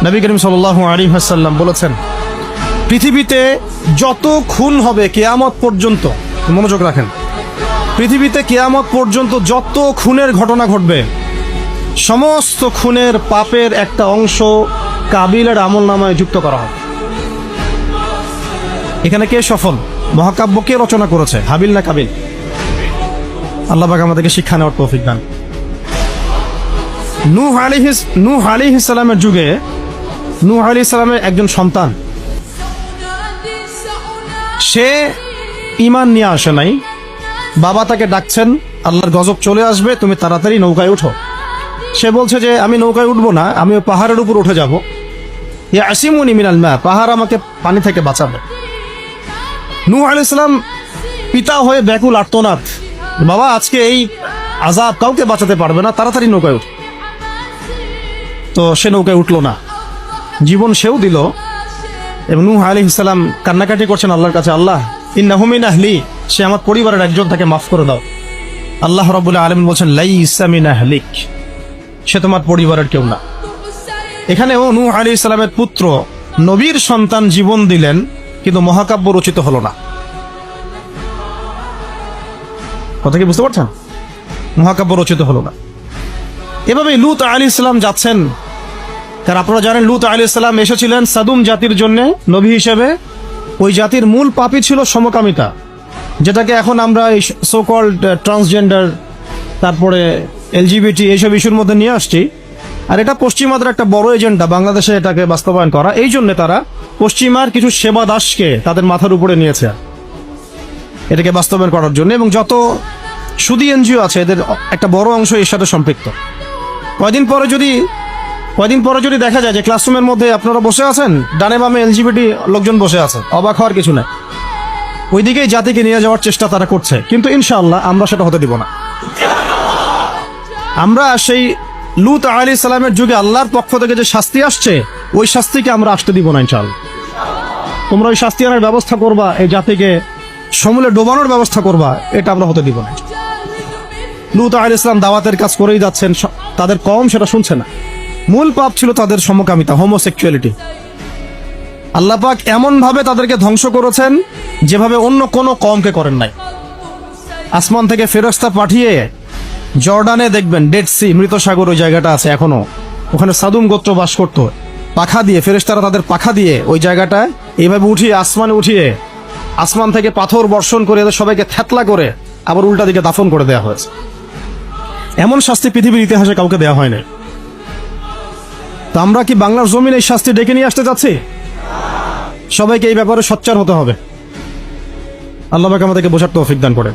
নবী করিম সাল্লাল্লাহু আলাইহি ওয়াসাল্লাম বলেছেন, পৃথিবীতে যত খুন হবে কিয়ামত পর্যন্ত, মনোযোগ রাখেন, পৃথিবীতে কিয়ামত পর্যন্ত যত খুনের ঘটনা ঘটবে, সমস্ত খুনের পাপের একটা অংশ কাবিলের আমলনামায় যুক্ত করা হবে। এখানে কে সফল? মহাকাব্য কে রচনা করেছে, হাবিল না কাবিল? আল্লাহ পাক আমাদেরকে শিক্ষা নেওয়ার তৌফিক দান। নূহ আলাইহিস সালামের যুগে নূহ আলাইহিস সালামের একজন সন্তান, সে ঈমান নিয়ে আসে নাই। বাবা তাকে ডাকছেন, আল্লাহর গজব চলে আসবে, তুমি তাড়াতাড়ি নৌকায় উঠো। সে বলছে যে আমি নৌকায় উঠবো না, আমি পাহাড়ের উপর উঠে যাব। ইয়াসিমুনি মিনাল মা, পাহাড় আমাকে পানি থেকে বাঁচাবে। নূহ আলাইহিস সালাম পিতা হয়ে ব্যাকুল আর্তনাদ, বাবা আজকে এই আযাব কাউকে বাঁচাতে পারবে না, তাড়াতাড়ি নৌকায় উঠ। তো সে নৌকায় উঠলো না, জীবন সেও দিল। এবং নূহ আলাইহিস সালাম কান্নাকাটি করছেন আল্লাহর কাছে, আল্লাহ ইন্নাহু মিন আহলি, সে আমার পরিবারের একজন, তাকে মাফ করে দাও। আল্লাহ রাব্বুল আলামিন বলছেন লাইসা মিন আহলিক, সে তোমার পরিবারের কেউ না। এখানেও নূহ আলাইহিস সালামের পুত্র নবীর সন্তান জীবন দিলেন, কিন্তু মহাকাব্য রচিত হলো না। কথা কি বুঝতে পারছেন? মহাকাব্য রচিত হলো না। এভাবে লূত আলাইহিস সালাম যাচ্ছেন, কারণ আপনারা জানেন লূত আলাইহিস সালাম এসেছিলেন সাদুম জাতির জন্য নবী হিসেবে। ওই জাতির মূল পাপই ছিল সমকামিতা, যেটাকে এখন আমরা সো কল্ড ট্রান্সজেন্ডার, তারপরে এলজিবিটি এইসব ইস্যুর মধ্যে নিয়ে আসছি। আর এটা পশ্চিমাদের একটা বড় এজেন্ডা, বাংলাদেশে এটাকে বাস্তবায়ন করা। এই জন্য তারা পশ্চিমার কিছু সেবা দাসকে তাদের মাথার উপরে নিয়েছে এটাকে বাস্তবায়ন করার জন্য। এবং যত সুদী এনজিও আছে এদের একটা বড় অংশ এর সাথে সম্পৃক্ত। কয়দিন পরে যদি দেখা যায় যে ক্লাসরুমের মধ্যে আপনারা বসে আছেন, ডানে বামে এলজিবিটি লোকজন বসে আছে, অবাক হওয়ার কিছু নাই। ওইদিকেই জাতিকে নিয়ে যাওয়ার চেষ্টা তারা করছে, কিন্তু ইনশাআল্লাহ আমরা সেটা হতে দিব না। আমরা সেই লূত আলাইহিস সালামের যুগে আল্লাহর পক্ষ থেকে যে শাস্তি আসছে, ওই শাস্তিকে আমরা আসতে দিব না ইনশাআল্লাহ। তোমরা ওই শাস্তি আনার ব্যবস্থা করবা, এই জাতিকে সমূলে ডোবানোর ব্যবস্থা করবা, এটা আমরা হতে দিব না। লূত আলাইহিস সালাম দাওয়াতের কাজ করেই যাচ্ছেন, তাদের কওম সেটা শুনছে না। মূল পাপ ছিল তাদের সমকামিতা, হোমোসেক্সুয়ালিটি। আল্লাহ পাক এমন ভাবে তাদেরকে ধ্বংস করেছেন যেভাবে অন্য কোনো কওমকে করেন নাই। আসমান থেকে ফেরেশতা পাঠিয়ে জর্ডানে দেখবেন ডেড সি, মৃত সাগর, ওই জায়গাটা আছে এখনো, ওখানে সাদুম গোত্র বাস করতো। পাখা দিয়ে ফেরেশতারা তাদের পাখা দিয়ে ওই জায়গাটায় এইভাবে উঠিয়ে আসমানে উঠিয়ে আসমান থেকে পাথর বর্ষণ করে এদের সবাইকে থ্যাতলা করে আবার উল্টা দিকে দাফন করে দেওয়া হয়েছে। এমন শাস্তি পৃথিবীর ইতিহাসে কাউকে দেওয়া হয়নি। তো আমরা কি বাংলার জমিন এই শাস্তি ডেকে নিয়ে আসতে যাচ্ছি? সবাইকে এই ব্যাপারে সোচ্চার হতে হবে। আল্লাহ পাক আমাদেরকে বোঝার তৌফিক দান করে।